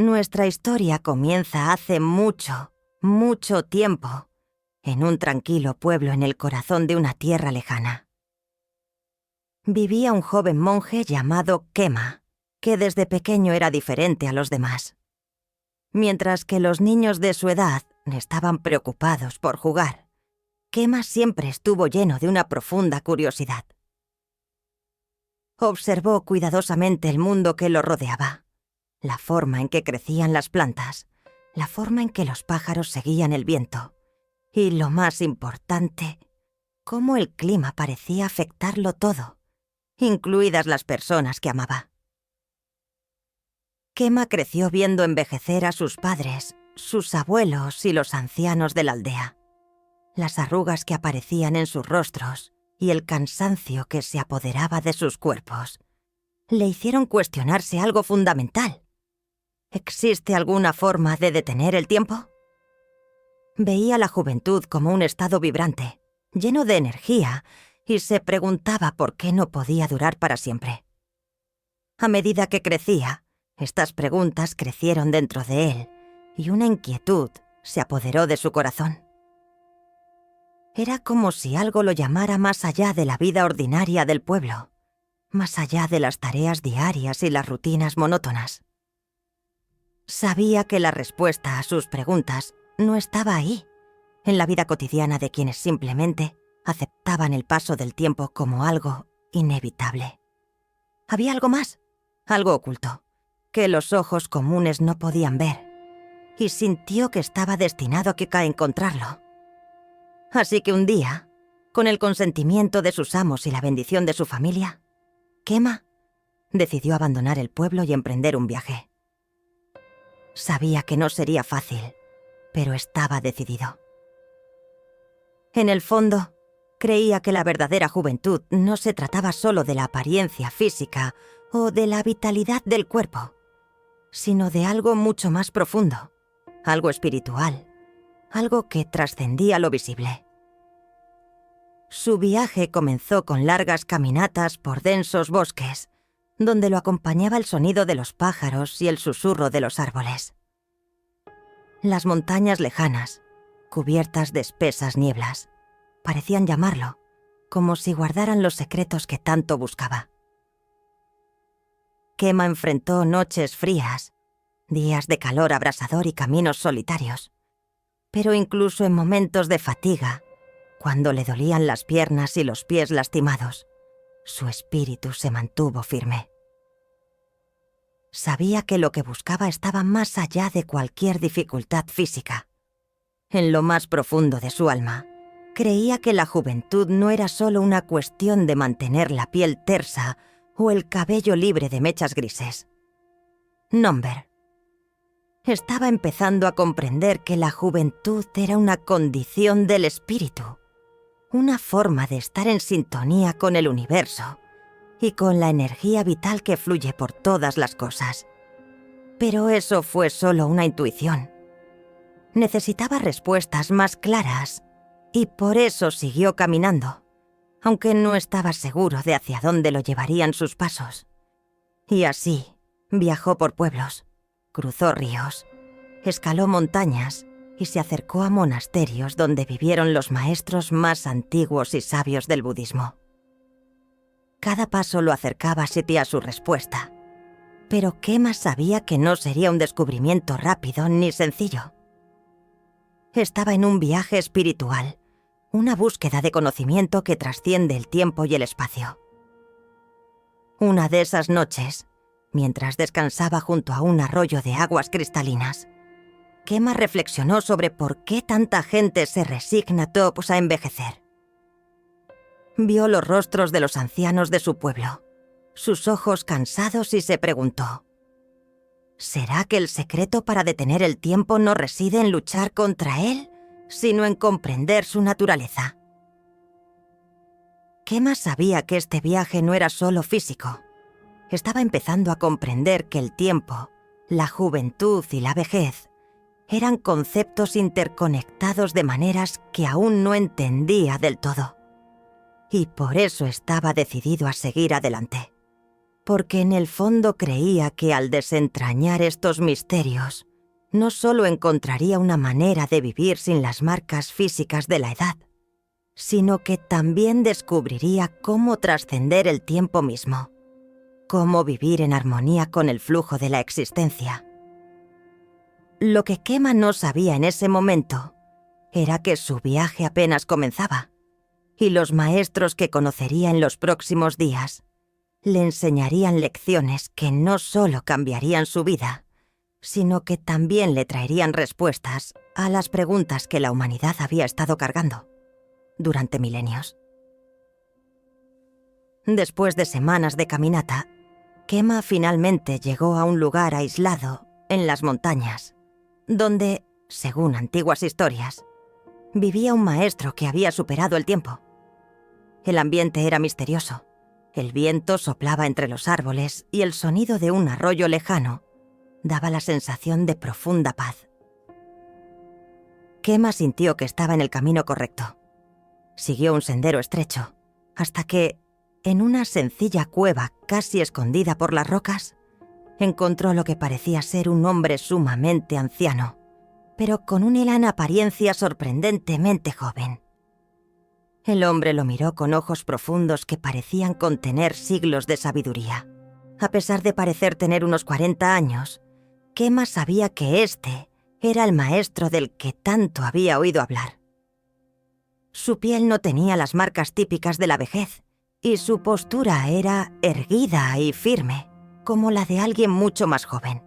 Nuestra historia comienza hace mucho, mucho tiempo, en un tranquilo pueblo en el corazón de una tierra lejana. Vivía un joven monje llamado Kema, que desde pequeño era diferente a los demás. Mientras que los niños de su edad estaban preocupados por jugar, Kema siempre estuvo lleno de una profunda curiosidad. Observó cuidadosamente el mundo que lo rodeaba, la forma en que crecían las plantas, la forma en que los pájaros seguían el viento, y lo más importante, cómo el clima parecía afectarlo todo, incluidas las personas que amaba. Kema creció viendo envejecer a sus padres, sus abuelos y los ancianos de la aldea. Las arrugas que aparecían en sus rostros y el cansancio que se apoderaba de sus cuerpos le hicieron cuestionarse algo fundamental. ¿Existe alguna forma de detener el tiempo? Veía la juventud como un estado vibrante, lleno de energía, y se preguntaba por qué no podía durar para siempre. A medida que crecía, estas preguntas crecieron dentro de él, y una inquietud se apoderó de su corazón. Era como si algo lo llamara más allá de la vida ordinaria del pueblo, más allá de las tareas diarias y las rutinas monótonas. Sabía que la respuesta a sus preguntas no estaba ahí, en la vida cotidiana de quienes simplemente aceptaban el paso del tiempo como algo inevitable. Había algo más, algo oculto, que los ojos comunes no podían ver, y sintió que estaba destinado a encontrarlo. Así que un día, con el consentimiento de sus amos y la bendición de su familia, Kema decidió abandonar el pueblo y emprender un viaje. Sabía que no sería fácil, pero estaba decidido. En el fondo, creía que la verdadera juventud no se trataba solo de la apariencia física o de la vitalidad del cuerpo, sino de algo mucho más profundo, algo espiritual, algo que trascendía lo visible. Su viaje comenzó con largas caminatas por densos bosques, donde lo acompañaba el sonido de los pájaros y el susurro de los árboles. Las montañas lejanas, cubiertas de espesas nieblas, parecían llamarlo, como si guardaran los secretos que tanto buscaba. Kema enfrentó noches frías, días de calor abrasador y caminos solitarios. Pero incluso en momentos de fatiga, cuando le dolían las piernas y los pies lastimados, su espíritu se mantuvo firme. Sabía que lo que buscaba estaba más allá de cualquier dificultad física. En lo más profundo de su alma, creía que la juventud no era solo una cuestión de mantener la piel tersa o el cabello libre de mechas grises. Nomber. Estaba empezando a comprender que la juventud era una condición del espíritu, una forma de estar en sintonía con el universo y con la energía vital que fluye por todas las cosas. Pero eso fue solo una intuición. Necesitaba respuestas más claras y por eso siguió caminando, aunque no estaba seguro de hacia dónde lo llevarían sus pasos. Y así viajó por pueblos, cruzó ríos, escaló montañas y se acercó a monasterios donde vivieron los maestros más antiguos y sabios del budismo. Cada paso lo acercaba a su respuesta, pero Kema sabía que no sería un descubrimiento rápido ni sencillo. Estaba en un viaje espiritual, una búsqueda de conocimiento que trasciende el tiempo y el espacio. Una de esas noches, mientras descansaba junto a un arroyo de aguas cristalinas, Kema reflexionó sobre por qué tanta gente se resigna a envejecer. Vio los rostros de los ancianos de su pueblo, sus ojos cansados y se preguntó: ¿será que el secreto para detener el tiempo no reside en luchar contra él, sino en comprender su naturaleza? Kema sabía que este viaje no era solo físico. Estaba empezando a comprender que el tiempo, la juventud y la vejez eran conceptos interconectados de maneras que aún no entendía del todo. Y por eso estaba decidido a seguir adelante. porque en el fondo creía que al desentrañar estos misterios, no solo encontraría una manera de vivir sin las marcas físicas de la edad, sino que también descubriría cómo trascender el tiempo mismo, cómo vivir en armonía con el flujo de la existencia. Lo que Kema no sabía en ese momento era que su viaje apenas comenzaba, y los maestros que conocería en los próximos días le enseñarían lecciones que no solo cambiarían su vida, sino que también le traerían respuestas a las preguntas que la humanidad había estado cargando durante milenios. Después de semanas de caminata, Kema finalmente llegó a un lugar aislado en las montañas, donde, según antiguas historias, vivía un maestro que había superado el tiempo. El ambiente era misterioso. El viento soplaba entre los árboles y el sonido de un arroyo lejano daba la sensación de profunda paz. Kema sintió que estaba en el camino correcto. Siguió un sendero estrecho, hasta que, en una sencilla cueva casi escondida por las rocas, encontró lo que parecía ser un hombre sumamente anciano, pero con una apariencia sorprendentemente joven. El hombre lo miró con ojos profundos que parecían contener siglos de sabiduría. A pesar de parecer tener unos 40 años, Kema sabía que este era el maestro del que tanto había oído hablar. Su piel no tenía las marcas típicas de la vejez, y su postura era erguida y firme, como la de alguien mucho más joven.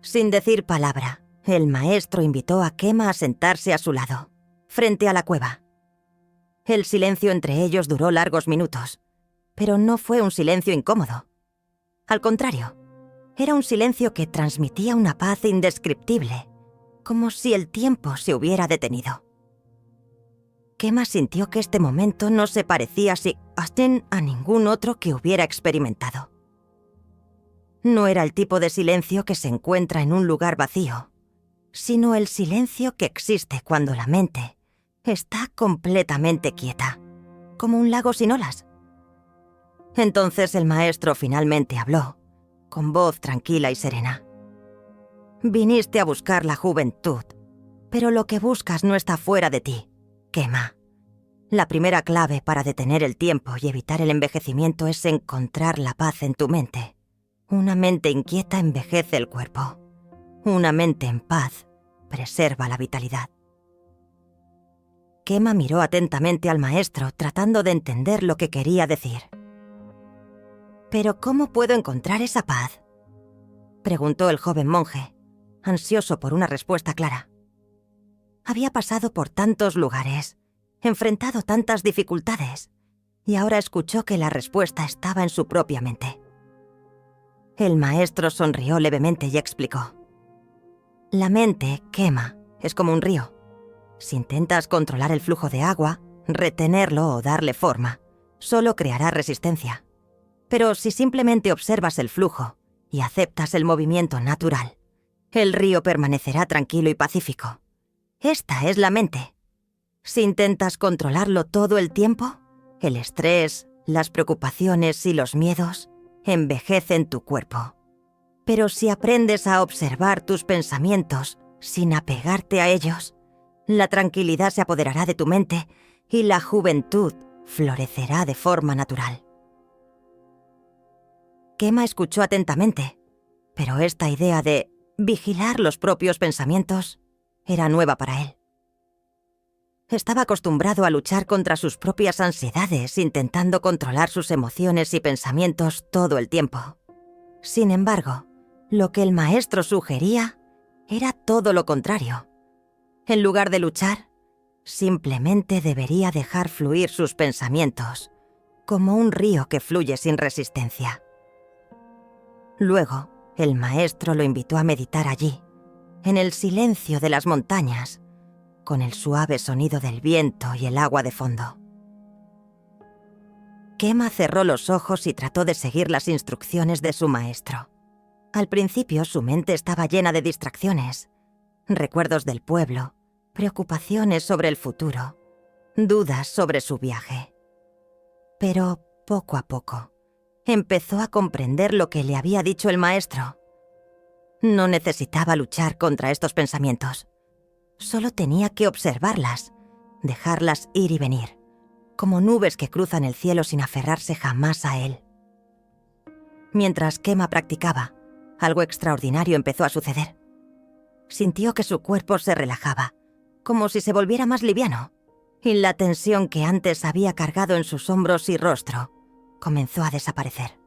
Sin decir palabra, el maestro invitó a Kema a sentarse a su lado, frente a la cueva. El silencio entre ellos duró largos minutos, pero no fue un silencio incómodo. Al contrario, era un silencio que transmitía una paz indescriptible, como si el tiempo se hubiera detenido. Kema sintió que este momento no se parecía a ningún otro que hubiera experimentado. No era el tipo de silencio que se encuentra en un lugar vacío, sino el silencio que existe cuando la mente está completamente quieta, como un lago sin olas. Entonces el maestro finalmente habló, con voz tranquila y serena. Viniste a buscar la juventud, pero lo que buscas no está fuera de ti, Kema. La primera clave para detener el tiempo y evitar el envejecimiento es encontrar la paz en tu mente. Una mente inquieta envejece el cuerpo. Una mente en paz preserva la vitalidad. Kema miró atentamente al maestro, tratando de entender lo que quería decir. ¿Pero cómo puedo encontrar esa paz?, preguntó el joven monje, ansioso por una respuesta clara. Había pasado por tantos lugares, enfrentado tantas dificultades, y ahora escuchó que la respuesta estaba en su propia mente. El maestro sonrió levemente y explicó. La mente, Kema, es como un río. Si intentas controlar el flujo de agua, retenerlo o darle forma, solo creará resistencia. Pero si simplemente observas el flujo y aceptas el movimiento natural, el río permanecerá tranquilo y pacífico. Esta es la mente. Si intentas controlarlo todo el tiempo, el estrés, las preocupaciones y los miedos envejecen tu cuerpo. Pero si aprendes a observar tus pensamientos sin apegarte a ellos, la tranquilidad se apoderará de tu mente y la juventud florecerá de forma natural. Kema escuchó atentamente, pero esta idea de vigilar los propios pensamientos era nueva para él. Estaba acostumbrado a luchar contra sus propias ansiedades, intentando controlar sus emociones y pensamientos todo el tiempo. Sin embargo, lo que el maestro sugería era todo lo contrario. En lugar de luchar, simplemente debería dejar fluir sus pensamientos, como un río que fluye sin resistencia. Luego, el maestro lo invitó a meditar allí, en el silencio de las montañas, con el suave sonido del viento y el agua de fondo. Kema cerró los ojos y trató de seguir las instrucciones de su maestro. Al principio su mente estaba llena de distracciones, recuerdos del pueblo, preocupaciones sobre el futuro, dudas sobre su viaje. Pero poco a poco, empezó a comprender lo que le había dicho el maestro. No necesitaba luchar contra estos pensamientos. Solo tenía que observarlas, dejarlas ir y venir, como nubes que cruzan el cielo sin aferrarse jamás a él. Mientras Kema practicaba, algo extraordinario empezó a suceder. Sintió que su cuerpo se relajaba, como si se volviera más liviano, y la tensión que antes había cargado en sus hombros y rostro comenzó a desaparecer.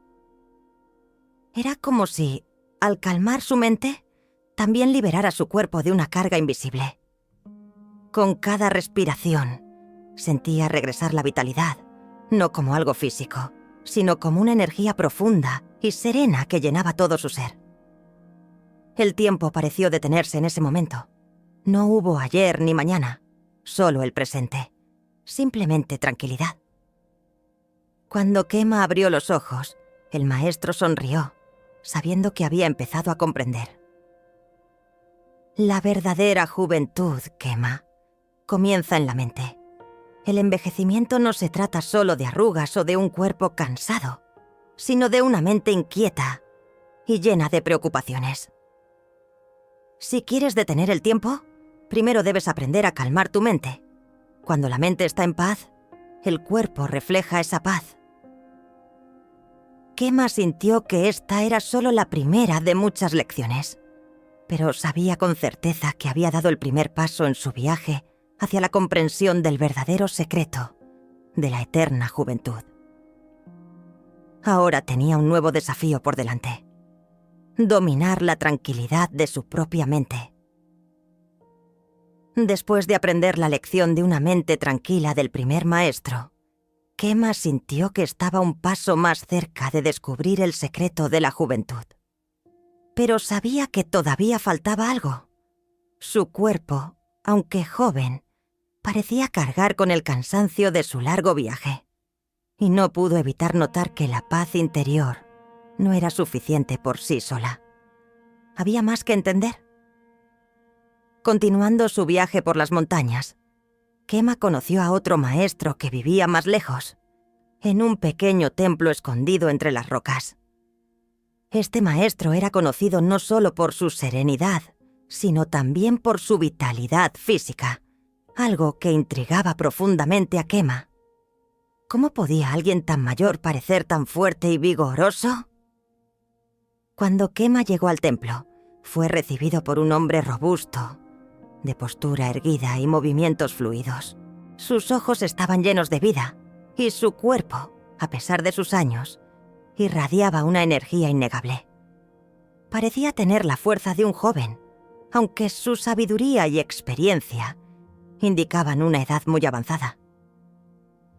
Era como si, al calmar su mente, también liberara su cuerpo de una carga invisible. Con cada respiración, sentía regresar la vitalidad, no como algo físico, sino como una energía profunda y serena que llenaba todo su ser. El tiempo pareció detenerse en ese momento. No hubo ayer ni mañana, solo el presente. Simplemente tranquilidad. Cuando Kema abrió los ojos, el maestro sonrió, sabiendo que había empezado a comprender. La verdadera juventud, Kema, comienza en la mente. El envejecimiento no se trata solo de arrugas o de un cuerpo cansado, sino de una mente inquieta y llena de preocupaciones. Si quieres detener el tiempo, primero debes aprender a calmar tu mente. Cuando la mente está en paz, el cuerpo refleja esa paz. Kema sintió que esta era solo la primera de muchas lecciones, pero sabía con certeza que había dado el primer paso en su viaje hacia la comprensión del verdadero secreto de la eterna juventud. Ahora tenía un nuevo desafío por delante: dominar la tranquilidad de su propia mente. Después de aprender la lección de una mente tranquila del primer maestro, Kema sintió que estaba un paso más cerca de descubrir el secreto de la juventud. Pero sabía que todavía faltaba algo. Su cuerpo, aunque joven, parecía cargar con el cansancio de su largo viaje, y no pudo evitar notar que la paz interior no era suficiente por sí sola. Había más que entender. Continuando su viaje por las montañas, Kema conoció a otro maestro que vivía más lejos, en un pequeño templo escondido entre las rocas. Este maestro era conocido no solo por su serenidad, sino también por su vitalidad física, algo que intrigaba profundamente a Kema. ¿Cómo podía alguien tan mayor parecer tan fuerte y vigoroso? Cuando Kema llegó al templo, fue recibido por un hombre robusto, de postura erguida y movimientos fluidos. Sus ojos estaban llenos de vida, y su cuerpo, a pesar de sus años, irradiaba una energía innegable. Parecía tener la fuerza de un joven, aunque su sabiduría y experiencia indicaban una edad muy avanzada.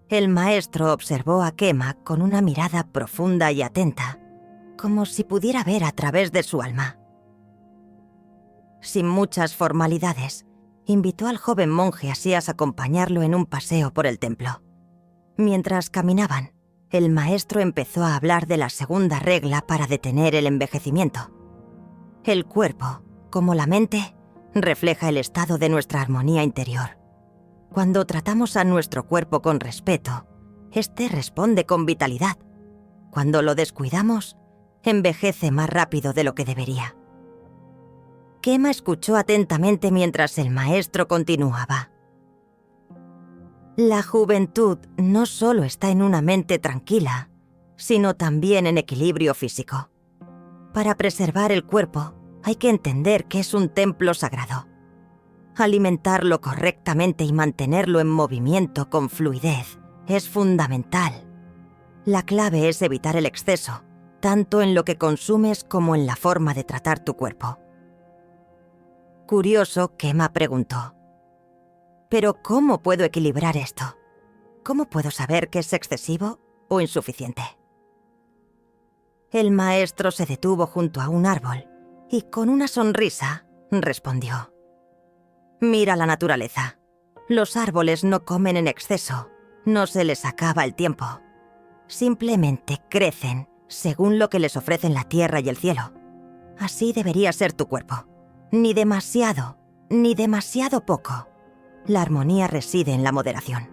El maestro observó a Kema con una mirada profunda y atenta, como si pudiera ver a través de su alma. Sin muchas formalidades, invitó al joven monje Asías a acompañarlo en un paseo por el templo. Mientras caminaban, el maestro empezó a hablar de la segunda regla para detener el envejecimiento. El cuerpo, como la mente, refleja el estado de nuestra armonía interior. Cuando tratamos a nuestro cuerpo con respeto, este responde con vitalidad. Cuando lo descuidamos, envejece más rápido de lo que debería. Kema escuchó atentamente mientras el maestro continuaba. La juventud no solo está en una mente tranquila, sino también en equilibrio físico. Para preservar el cuerpo, hay que entender que es un templo sagrado. Alimentarlo correctamente y mantenerlo en movimiento con fluidez es fundamental. La clave es evitar el exceso, tanto en lo que consumes como en la forma de tratar tu cuerpo. Curioso, Kema preguntó: ¿pero cómo puedo equilibrar esto? ¿Cómo puedo saber que es excesivo o insuficiente? El maestro se detuvo junto a un árbol y con una sonrisa respondió: mira la naturaleza. Los árboles no comen en exceso, no se les acaba el tiempo. Simplemente crecen según lo que les ofrecen la tierra y el cielo. Así debería ser tu cuerpo. Ni demasiado, ni demasiado poco. La armonía reside en la moderación.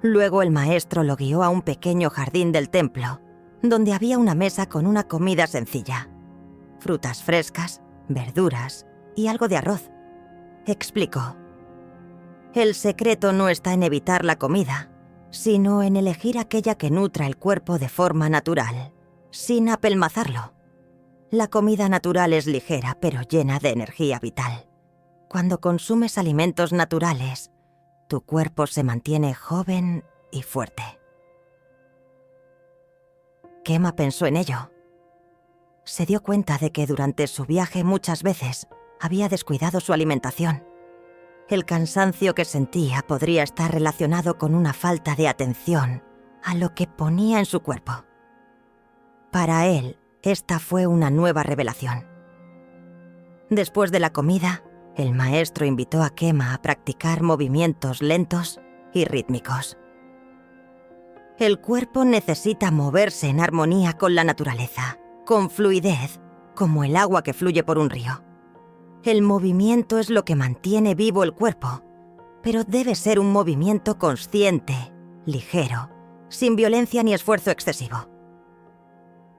Luego el maestro lo guió a un pequeño jardín del templo, donde había una mesa con una comida sencilla: frutas frescas, verduras y algo de arroz. Explicó: el secreto no está en evitar la comida, sino en elegir aquella que nutra el cuerpo de forma natural, sin apelmazarlo. La comida natural es ligera, pero llena de energía vital. Cuando consumes alimentos naturales, tu cuerpo se mantiene joven y fuerte. Kema pensó en ello. Se dio cuenta de que durante su viaje muchas veces había descuidado su alimentación. El cansancio que sentía podría estar relacionado con una falta de atención a lo que ponía en su cuerpo. Para él, esta fue una nueva revelación. Después de la comida, el maestro invitó a Kema a practicar movimientos lentos y rítmicos. El cuerpo necesita moverse en armonía con la naturaleza, con fluidez, como el agua que fluye por un río. El movimiento es lo que mantiene vivo el cuerpo, pero debe ser un movimiento consciente, ligero, sin violencia ni esfuerzo excesivo.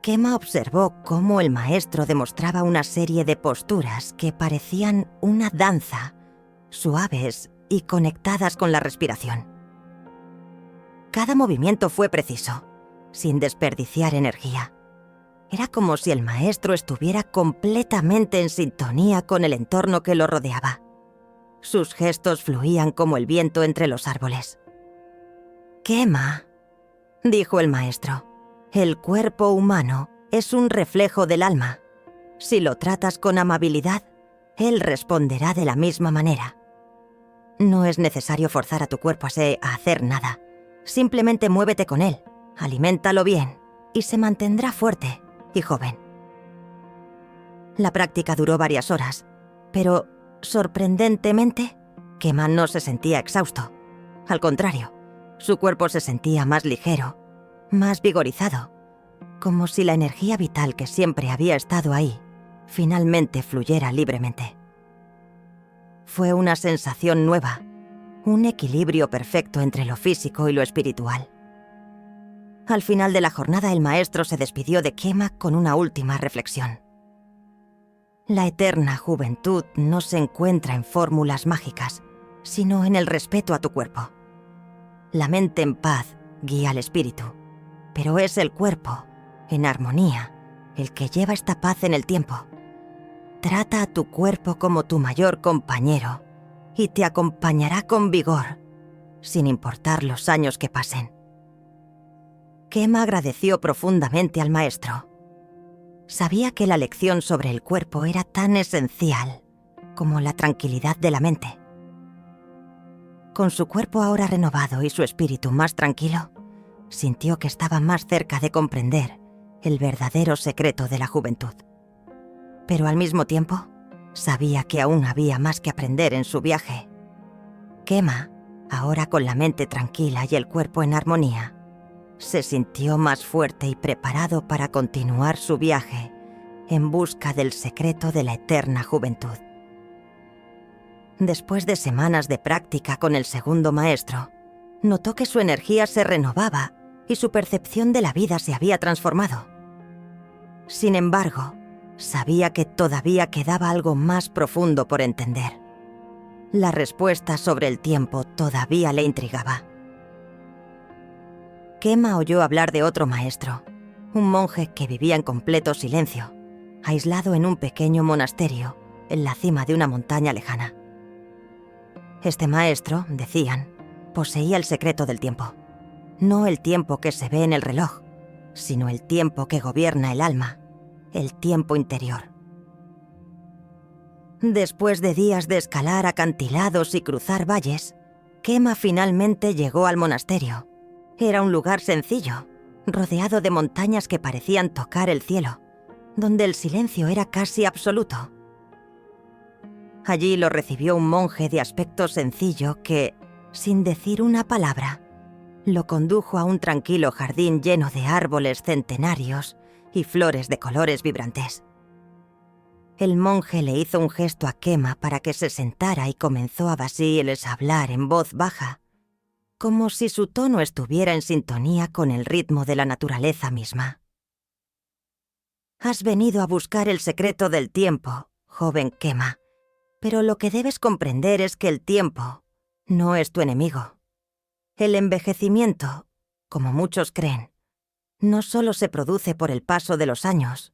Kema observó cómo el maestro demostraba una serie de posturas que parecían una danza, suaves y conectadas con la respiración. Cada movimiento fue preciso, sin desperdiciar energía. Era como si el maestro estuviera completamente en sintonía con el entorno que lo rodeaba. Sus gestos fluían como el viento entre los árboles. «Kema», dijo el maestro, «el cuerpo humano es un reflejo del alma. Si lo tratas con amabilidad, él responderá de la misma manera. No es necesario forzar a tu cuerpo a hacer nada. Simplemente muévete con él, aliméntalo bien y se mantendrá fuerte y joven». La práctica duró varias horas, pero, sorprendentemente, Kema no se sentía exhausto. Al contrario, su cuerpo se sentía más ligero, más vigorizado, como si la energía vital que siempre había estado ahí, finalmente fluyera libremente. Fue una sensación nueva, un equilibrio perfecto entre lo físico y lo espiritual. Al final de la jornada, el maestro se despidió de Kema con una última reflexión. La eterna juventud no se encuentra en fórmulas mágicas, sino en el respeto a tu cuerpo. La mente en paz guía al espíritu, pero es el cuerpo, en armonía, el que lleva esta paz en el tiempo. Trata a tu cuerpo como tu mayor compañero y te acompañará con vigor, sin importar los años que pasen. Kema agradeció profundamente al maestro. Sabía que la lección sobre el cuerpo era tan esencial como la tranquilidad de la mente. Con su cuerpo ahora renovado y su espíritu más tranquilo, sintió que estaba más cerca de comprender el verdadero secreto de la juventud. Pero al mismo tiempo, sabía que aún había más que aprender en su viaje. Kema, ahora con la mente tranquila y el cuerpo en armonía, se sintió más fuerte y preparado para continuar su viaje en busca del secreto de la eterna juventud. Después de semanas de práctica con el segundo maestro, notó que su energía se renovaba y su percepción de la vida se había transformado. Sin embargo, sabía que todavía quedaba algo más profundo por entender. La respuesta sobre el tiempo todavía le intrigaba. Kema oyó hablar de otro maestro, un monje que vivía en completo silencio, aislado en un pequeño monasterio en la cima de una montaña lejana. Este maestro, decían, poseía el secreto del tiempo. No el tiempo que se ve en el reloj, sino el tiempo que gobierna el alma, el tiempo interior. Después de días de escalar acantilados y cruzar valles, Kema finalmente llegó al monasterio. Era un lugar sencillo, rodeado de montañas que parecían tocar el cielo, donde el silencio era casi absoluto. Allí lo recibió un monje de aspecto sencillo que, sin decir una palabra, lo condujo a un tranquilo jardín lleno de árboles centenarios y flores de colores vibrantes. El monje le hizo un gesto a Kema para que se sentara y comenzó a hablar en voz baja, como si su tono estuviera en sintonía con el ritmo de la naturaleza misma. Has venido a buscar el secreto del tiempo, joven Kema, pero lo que debes comprender es que el tiempo no es tu enemigo. El envejecimiento, como muchos creen, no solo se produce por el paso de los años,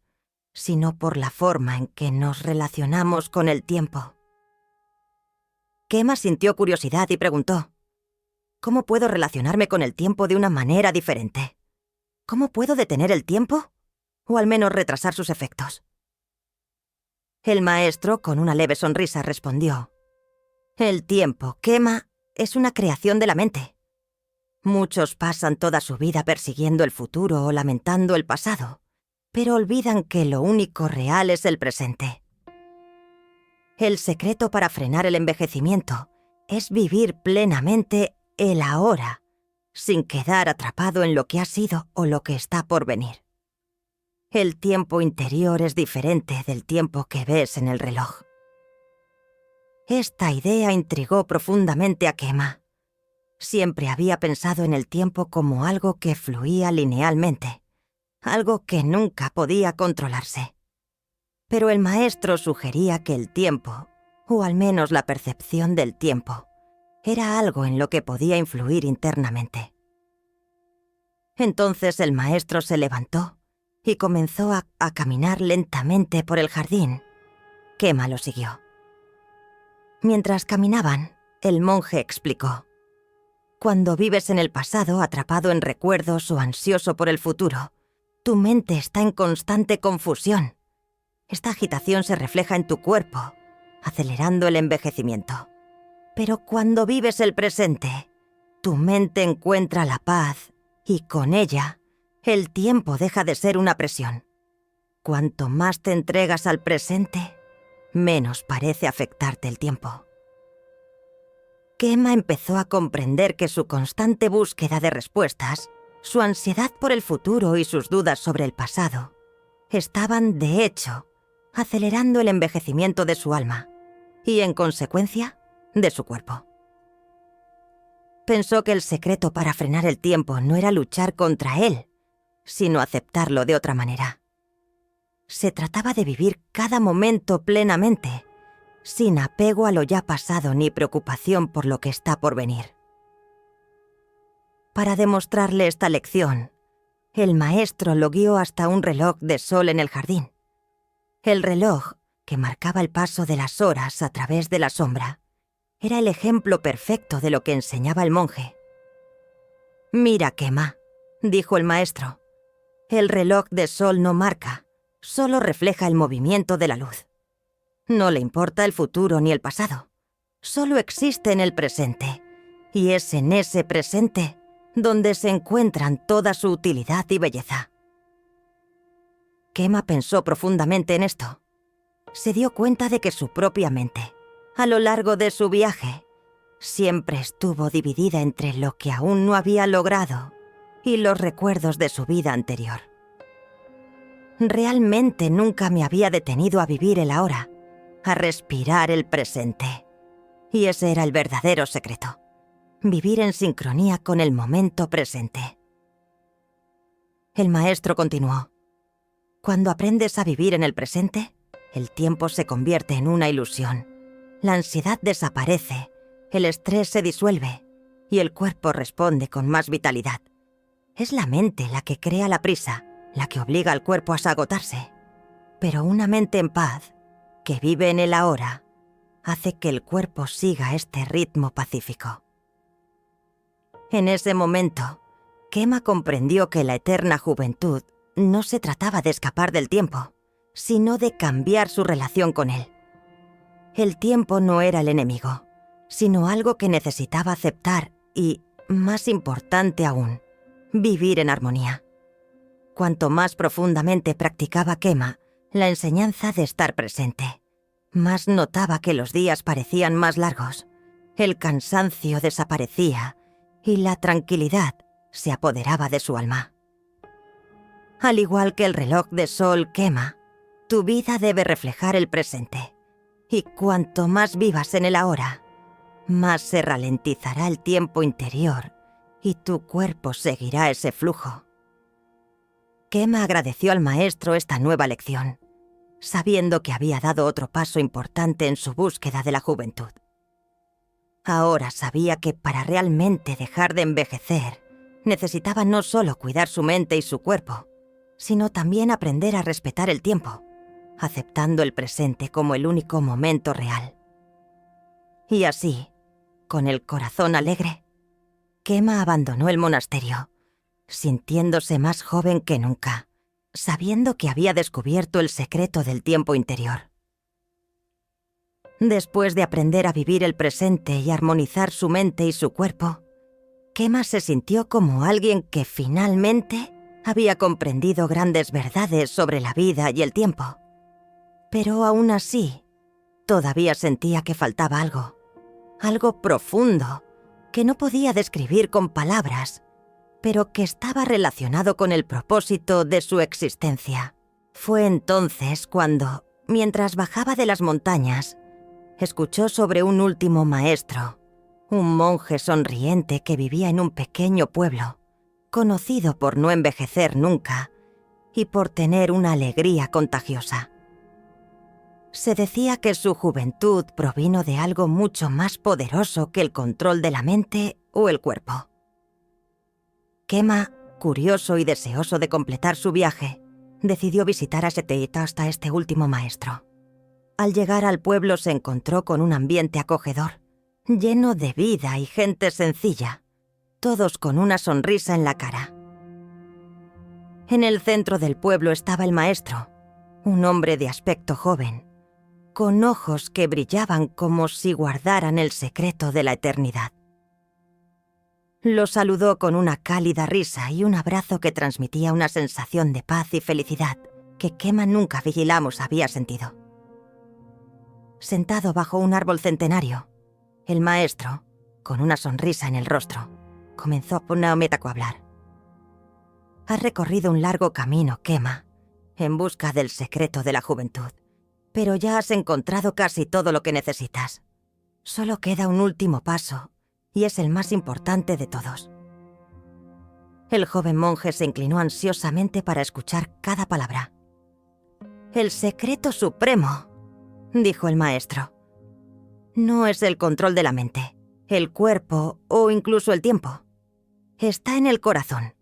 sino por la forma en que nos relacionamos con el tiempo. Kema sintió curiosidad y preguntó: ¿cómo puedo relacionarme con el tiempo de una manera diferente? ¿Cómo puedo detener el tiempo? O al menos retrasar sus efectos. El maestro, con una leve sonrisa, respondió: el tiempo, Kema, es una creación de la mente. Muchos pasan toda su vida persiguiendo el futuro o lamentando el pasado, pero olvidan que lo único real es el presente. El secreto para frenar el envejecimiento es vivir plenamente el ahora, sin quedar atrapado en lo que ha sido o lo que está por venir. El tiempo interior es diferente del tiempo que ves en el reloj. Esta idea intrigó profundamente a Kema. Siempre había pensado en el tiempo como algo que fluía linealmente, algo que nunca podía controlarse. Pero el maestro sugería que el tiempo, o al menos la percepción del tiempo, era algo en lo que podía influir internamente. Entonces el maestro se levantó y comenzó a caminar lentamente por el jardín. Kema lo siguió. Mientras caminaban, el monje explicó: cuando vives en el pasado atrapado en recuerdos o ansioso por el futuro, tu mente está en constante confusión. Esta agitación se refleja en tu cuerpo, acelerando el envejecimiento. Pero cuando vives el presente, tu mente encuentra la paz y con ella, el tiempo deja de ser una presión. Cuanto más te entregas al presente, menos parece afectarte el tiempo. Kema empezó a comprender que su constante búsqueda de respuestas, su ansiedad por el futuro y sus dudas sobre el pasado, estaban, de hecho, acelerando el envejecimiento de su alma y, en consecuencia, de su cuerpo. Pensó que el secreto para frenar el tiempo no era luchar contra él, sino aceptarlo de otra manera. Se trataba de vivir cada momento plenamente, sin apego a lo ya pasado ni preocupación por lo que está por venir. Para demostrarle esta lección, el maestro lo guió hasta un reloj de sol en el jardín. El reloj, que marcaba el paso de las horas a través de la sombra, era el ejemplo perfecto de lo que enseñaba el monje. «Mira, Kema», dijo el maestro, «el reloj de sol no marca, solo refleja el movimiento de la luz. No le importa el futuro ni el pasado, solo existe en el presente, y es en ese presente donde se encuentran toda su utilidad y belleza». Kema pensó profundamente en esto. Se dio cuenta de que su propia mente, a lo largo de su viaje, siempre estuvo dividida entre lo que aún no había logrado y los recuerdos de su vida anterior. Realmente nunca me había detenido a vivir el ahora, a respirar el presente. Y ese era el verdadero secreto: vivir en sincronía con el momento presente. El maestro continuó: cuando aprendes a vivir en el presente, el tiempo se convierte en una ilusión. La ansiedad desaparece, el estrés se disuelve y el cuerpo responde con más vitalidad. Es la mente la que crea la prisa, la que obliga al cuerpo a agotarse. Pero una mente en paz, que vive en el ahora, hace que el cuerpo siga este ritmo pacífico. En ese momento, Kema comprendió que la eterna juventud no se trataba de escapar del tiempo, sino de cambiar su relación con él. El tiempo no era el enemigo, sino algo que necesitaba aceptar y, más importante aún, vivir en armonía. Cuanto más profundamente practicaba Kema la enseñanza de estar presente, más notaba que los días parecían más largos, el cansancio desaparecía y la tranquilidad se apoderaba de su alma. Al igual que el reloj de sol Kema, tu vida debe reflejar el presente, y cuanto más vivas en el ahora, más se ralentizará el tiempo interior y tu cuerpo seguirá ese flujo. Kema agradeció al maestro esta nueva lección, sabiendo que había dado otro paso importante en su búsqueda de la juventud. Ahora sabía que para realmente dejar de envejecer, necesitaba no solo cuidar su mente y su cuerpo, sino también aprender a respetar el tiempo, aceptando el presente como el único momento real. Y así, con el corazón alegre, Kema abandonó el monasterio, sintiéndose más joven que nunca, sabiendo que había descubierto el secreto del tiempo interior. Después de aprender a vivir el presente y armonizar su mente y su cuerpo, Kema se sintió como alguien que finalmente había comprendido grandes verdades sobre la vida y el tiempo. Pero aún así, todavía sentía que faltaba algo profundo, que no podía describir con palabras, pero que estaba relacionado con el propósito de su existencia. Fue entonces cuando, mientras bajaba de las montañas, escuchó sobre un último maestro, un monje sonriente que vivía en un pequeño pueblo, conocido por no envejecer nunca y por tener una alegría contagiosa. Se decía que su juventud provino de algo mucho más poderoso que el control de la mente o el cuerpo. Kema, curioso y deseoso de completar su viaje, decidió visitar a hasta este último maestro. Al llegar al pueblo se encontró con un ambiente acogedor, lleno de vida y gente sencilla, todos con una sonrisa en la cara. En el centro del pueblo estaba el maestro, un hombre de aspecto joven, con ojos que brillaban como si guardaran el secreto de la eternidad. Lo saludó con una cálida risa y un abrazo que transmitía una sensación de paz y felicidad que Kema nunca vigilamos había sentido. Sentado bajo un árbol centenario, el maestro, con una sonrisa en el rostro, comenzó a hablar. Has recorrido un largo camino, Kema, en busca del secreto de la juventud, pero ya has encontrado casi todo lo que necesitas. Solo queda un último paso, y es el más importante de todos. El joven monje se inclinó ansiosamente para escuchar cada palabra. El secreto supremo, dijo el maestro. No es el control de la mente, el cuerpo o incluso el tiempo. Está en el corazón.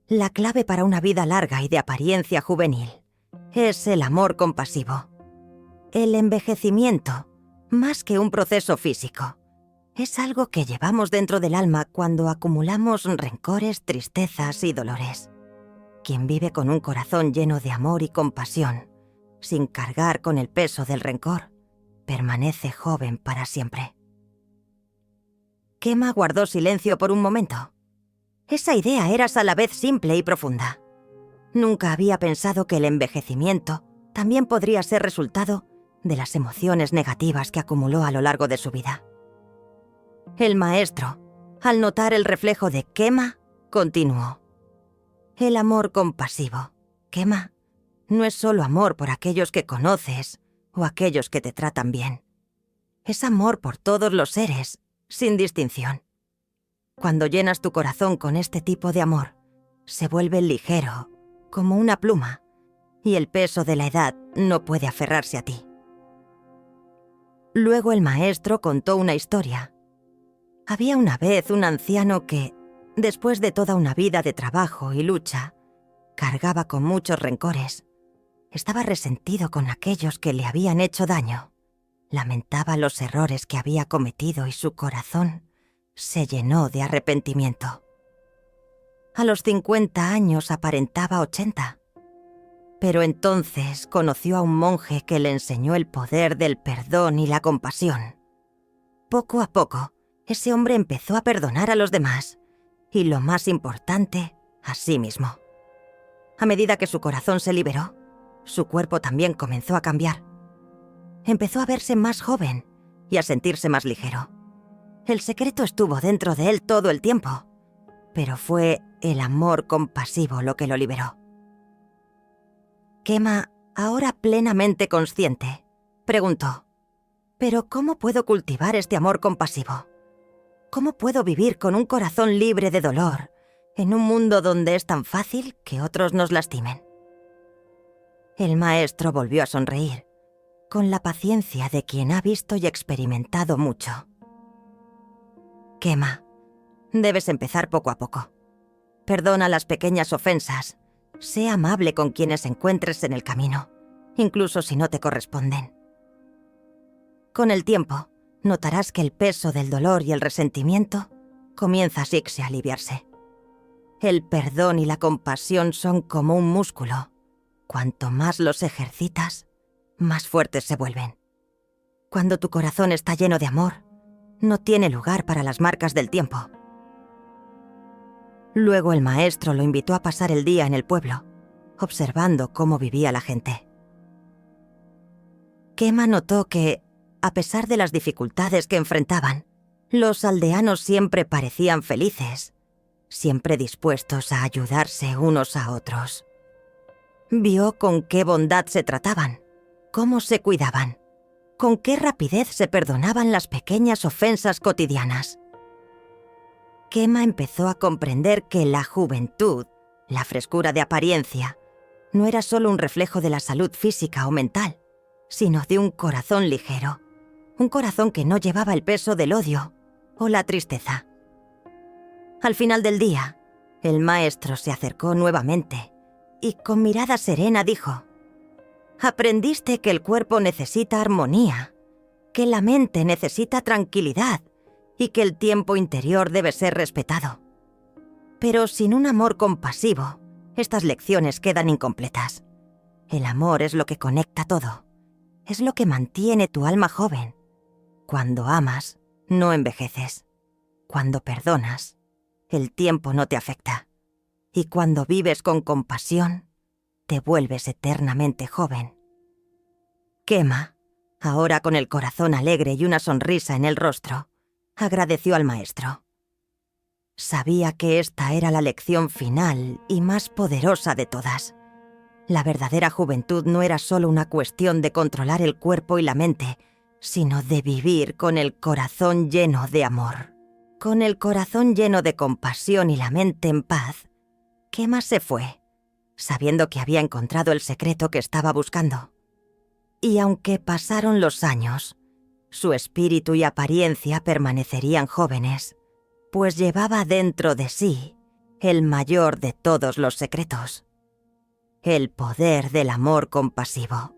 La clave para una vida larga y de apariencia juvenil es el amor compasivo. El envejecimiento, más que un proceso físico, es algo que llevamos dentro del alma cuando acumulamos rencores, tristezas y dolores. Quien vive con un corazón lleno de amor y compasión, sin cargar con el peso del rencor, permanece joven para siempre. Kema guardó silencio por un momento. Esa idea era a la vez simple y profunda. Nunca había pensado que el envejecimiento también podría ser resultado de las emociones negativas que acumuló a lo largo de su vida. El maestro, al notar el reflejo de Kema, continuó. El amor compasivo, Kema, no es solo amor por aquellos que conoces o aquellos que te tratan bien. Es amor por todos los seres, sin distinción. Cuando llenas tu corazón con este tipo de amor, se vuelve ligero, como una pluma, y el peso de la edad no puede aferrarse a ti. Luego el maestro contó una historia. Había una vez un anciano que, después de toda una vida de trabajo y lucha, cargaba con muchos rencores. Estaba resentido con aquellos que le habían hecho daño. Lamentaba los errores que había cometido y su corazón se llenó de arrepentimiento. A los 50 años aparentaba 80. Pero entonces conoció a un monje que le enseñó el poder del perdón y la compasión. Poco a poco, ese hombre empezó a perdonar a los demás y, lo más importante, a sí mismo. A medida que su corazón se liberó, su cuerpo también comenzó a cambiar. Empezó a verse más joven y a sentirse más ligero. El secreto estuvo dentro de él todo el tiempo, pero fue el amor compasivo lo que lo liberó. Kema, ahora plenamente consciente, preguntó: ¿pero cómo puedo cultivar este amor compasivo? ¿Cómo puedo vivir con un corazón libre de dolor en un mundo donde es tan fácil que otros nos lastimen? El maestro volvió a sonreír, con la paciencia de quien ha visto y experimentado mucho. Kema, debes empezar poco a poco. Perdona las pequeñas ofensas. Sé amable con quienes encuentres en el camino, incluso si no te corresponden. Con el tiempo, notarás que el peso del dolor y el resentimiento comienza así a aliviarse. El perdón y la compasión son como un músculo. Cuanto más los ejercitas, más fuertes se vuelven. Cuando tu corazón está lleno de amor, no tiene lugar para las marcas del tiempo. Luego el maestro lo invitó a pasar el día en el pueblo, observando cómo vivía la gente. Kema notó que, a pesar de las dificultades que enfrentaban, los aldeanos siempre parecían felices, siempre dispuestos a ayudarse unos a otros. Vio con qué bondad se trataban, cómo se cuidaban, con qué rapidez se perdonaban las pequeñas ofensas cotidianas. Kema empezó a comprender que la juventud, la frescura de apariencia, no era solo un reflejo de la salud física o mental, sino de un corazón ligero, un corazón que no llevaba el peso del odio o la tristeza. Al final del día, el maestro se acercó nuevamente y con mirada serena dijo: «Aprendiste que el cuerpo necesita armonía, que la mente necesita tranquilidad y que el tiempo interior debe ser respetado. Pero sin un amor compasivo, estas lecciones quedan incompletas. El amor es lo que conecta todo, es lo que mantiene tu alma joven. Cuando amas, no envejeces. Cuando perdonas, el tiempo no te afecta. Y cuando vives con compasión, te vuelves eternamente joven». Kema, ahora con el corazón alegre y una sonrisa en el rostro, agradeció al maestro. Sabía que esta era la lección final y más poderosa de todas. La verdadera juventud no era solo una cuestión de controlar el cuerpo y la mente, sino de vivir con el corazón lleno de amor. Con el corazón lleno de compasión y la mente en paz, Kema se fue, sabiendo que había encontrado el secreto que estaba buscando. Y aunque pasaron los años, su espíritu y apariencia permanecerían jóvenes, pues llevaba dentro de sí el mayor de todos los secretos: el poder del amor compasivo.